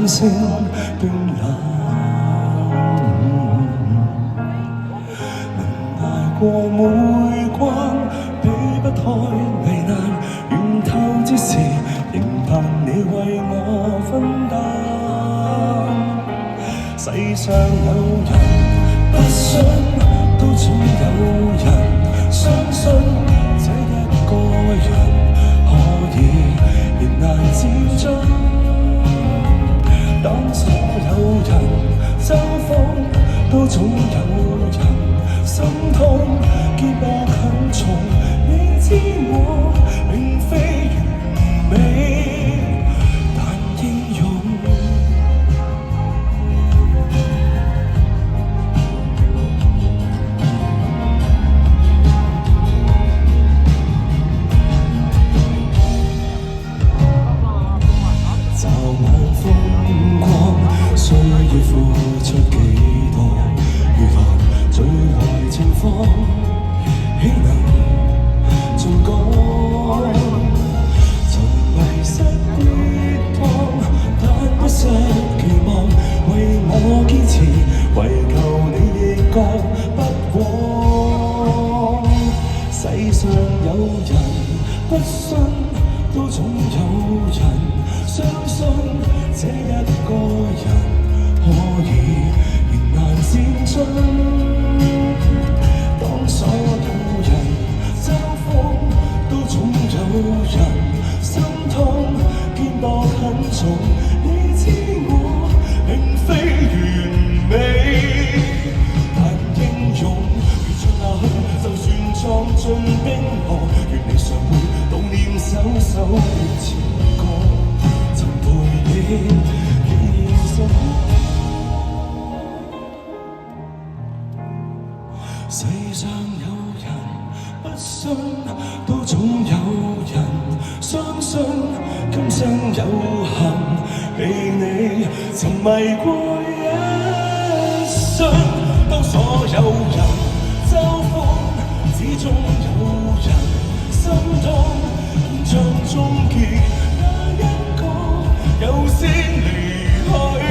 聲冰冷，能捱過每關，避不開危難，源頭之時，仍憑你為我分擔。世上有人不信，都總有人相信，這一個人可以迎難戰爭。當所有人嘲諷，都總有人心痛，肩膊很重，你知我並非完美，但英勇。驟望風光，需要付出幾多？如何最壞情況，豈能盡講？曾迷失跌宕，但不失期望，為我堅持，為求你亦覺不枉。世上有人不信，都總有人相信，這一個人可以迎難戰爭。當所有人嘲諷，都總有人心痛，肩膊很重，你知我並非完美，但英勇越進下去，就算撞進冰河，願你常會悼念手手前歌，曾陪你見生活。世上有人不信，都總有人相信，今生有幸被你沉迷過一生。當所有人嘲諷，始終有人心痛，現象終結那一個有先離去。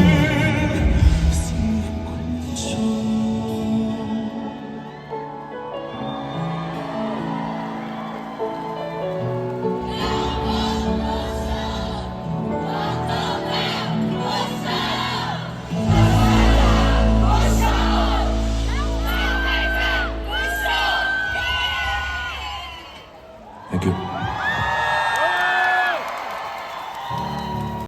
Thank you.